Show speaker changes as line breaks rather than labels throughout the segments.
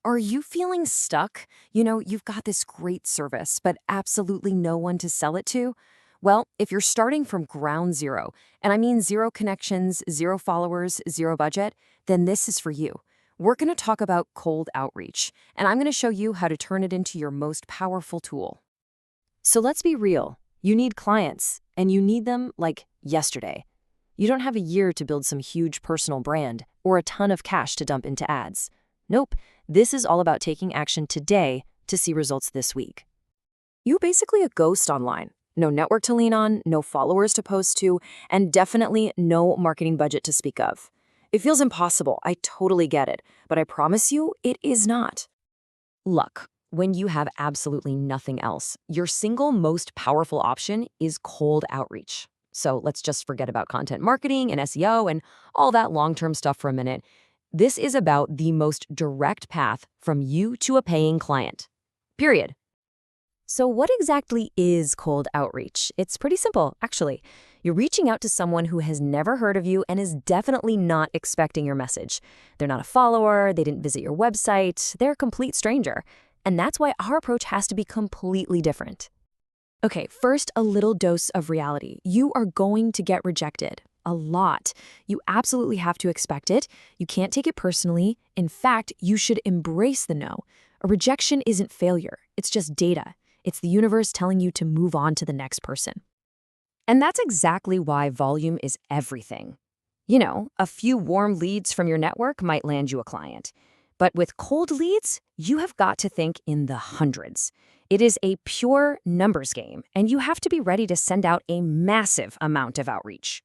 Are you feeling stuck? You've got this great service, but absolutely no one to sell it to? Well, if you're starting from ground zero, and I mean zero connections, zero followers, zero budget, then this is for you. We're going to talk about cold outreach, and I'm going to show you how to turn it into your most powerful tool. So let's be real. You need clients, and you need them like yesterday. You don't have a year to build some huge personal brand or a ton of cash to dump into ads. Nope, this is all about taking action today to see results this week. You're basically a ghost online. No network to lean on, no followers to post to, and definitely no marketing budget to speak of. It feels impossible, I totally get it, but I promise you, it is not. Luck. When you have absolutely nothing else, your single most powerful option is cold outreach. So let's just forget about content marketing and SEO and all that long-term stuff for a minute. This is about the most direct path from you to a paying client. Period. So what exactly is cold outreach? It's pretty simple, actually. You're reaching out to someone who has never heard of you and is definitely not expecting your message. They're not a follower, they didn't visit your website, they're a complete stranger. And that's why our approach has to be completely different. Okay, first, a little dose of reality. You are going to get rejected. A lot. You absolutely have to expect it. You can't take it personally. In fact, you should embrace the no. A rejection isn't failure. It's just data. It's the universe telling you to move on to the next person. And that's exactly why volume is everything. A few warm leads from your network might land you a client. But with cold leads, you have got to think in the hundreds. It is a pure numbers game, and you have to be ready to send out a massive amount of outreach.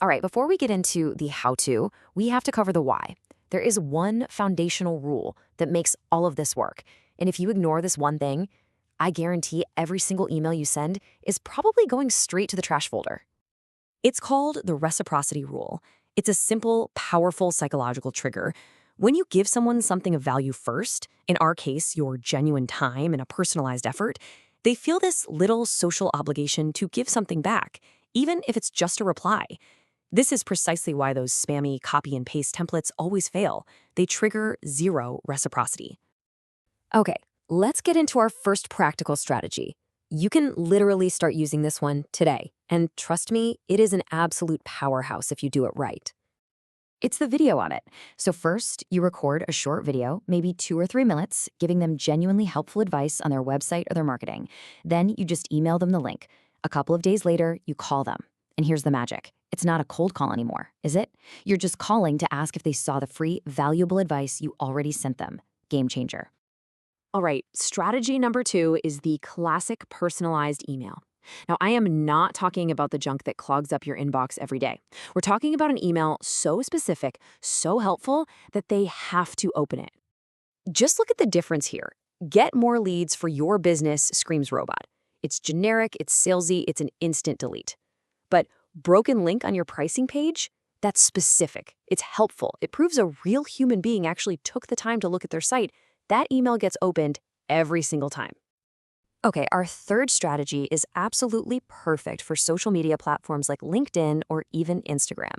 All right, before we get into the how-to, we have to cover the why. There is one foundational rule that makes all of this work. And if you ignore this one thing, I guarantee every single email you send is probably going straight to the trash folder. It's called the reciprocity rule. It's a simple, powerful psychological trigger. When you give someone something of value first, in our case, your genuine time and a personalized effort, they feel this little social obligation to give something back, even if it's just a reply. This is precisely why those spammy copy and paste templates always fail. They trigger zero reciprocity. Okay, let's get into our first practical strategy. You can literally start using this one today. And trust me, it is an absolute powerhouse if you do it right. It's the video on it. So first, you record a short video, maybe 2 or 3 minutes, giving them genuinely helpful advice on their website or their marketing. Then you just email them the link. A couple of days later, you call them. And here's the magic. It's not a cold call anymore, is it? You're just calling to ask if they saw the free, valuable advice you already sent them. Game changer. All right, strategy number 2 is the classic personalized email. Now, I am not talking about the junk that clogs up your inbox every day. We're talking about an email so specific, so helpful, that they have to open it. Just look at the difference here. Get more leads for your business screams robot. It's generic, it's salesy, it's an instant delete. But broken link on your pricing page? That's specific. It's helpful. It proves a real human being actually took the time to look at their site. That email gets opened every single time. Okay, our third strategy is absolutely perfect for social media platforms like LinkedIn or even Instagram.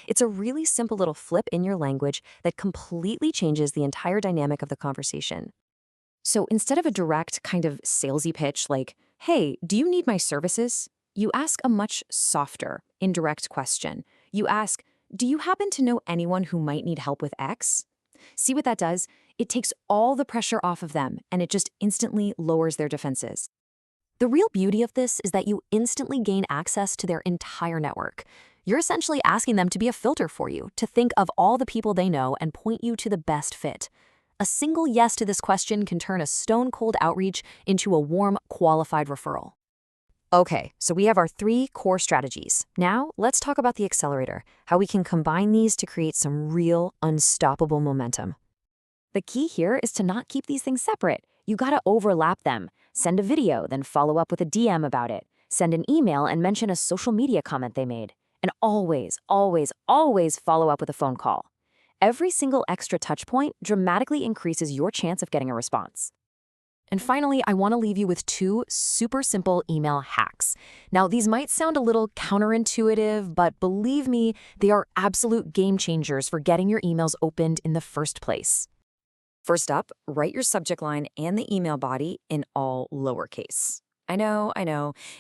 It's a really simple little flip in your language that completely changes the entire dynamic of the conversation. So instead of a direct kind of salesy pitch like, hey, do you need my services? You ask a much softer, indirect question. You ask, do you happen to know anyone who might need help with X? See what that does? It takes all the pressure off of them, and it just instantly lowers their defenses. The real beauty of this is that you instantly gain access to their entire network. You're essentially asking them to be a filter for you, to think of all the people they know and point you to the best fit. A single yes to this question can turn a stone-cold outreach into a warm, qualified referral. Okay, so we have our 3 core strategies. Now, let's talk about the accelerator, how we can combine these to create some real, unstoppable momentum. The key here is to not keep these things separate. You gotta overlap them. Send a video, then follow up with a DM about it. Send an email and mention a social media comment they made. And always, always, always follow up with a phone call. Every single extra touch point dramatically increases your chance of getting a response. And finally, I want to leave you with 2 super simple email hacks. Now, these might sound a little counterintuitive, but believe me, they are absolute game changers for getting your emails opened in the first place. First up, write your subject line and the email body in all lowercase. I know,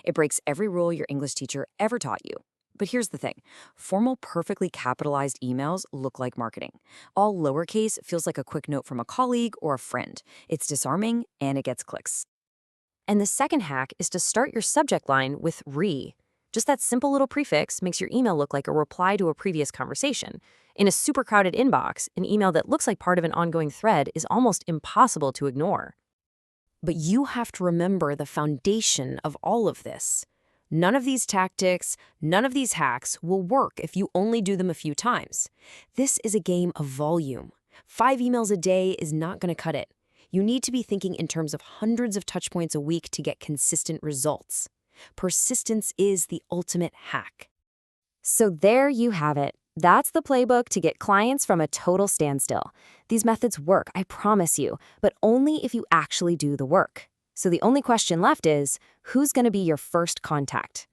it breaks every rule your English teacher ever taught you. But here's the thing, formal, perfectly capitalized emails look like marketing. All lowercase feels like a quick note from a colleague or a friend. It's disarming and it gets clicks. And the second hack is to start your subject line with re. Just that simple little prefix makes your email look like a reply to a previous conversation. In a super crowded inbox, an email that looks like part of an ongoing thread is almost impossible to ignore. But you have to remember the foundation of all of this. None of these tactics, none of these hacks will work if you only do them a few times. This is a game of volume. 5 emails a day is not going to cut it. You need to be thinking in terms of hundreds of touch points a week to get consistent results. Persistence is the ultimate hack. So there you have it. That's the playbook to get clients from a total standstill. These methods work, I promise you, but only if you actually do the work. So the only question left is, who's going to be your first contact?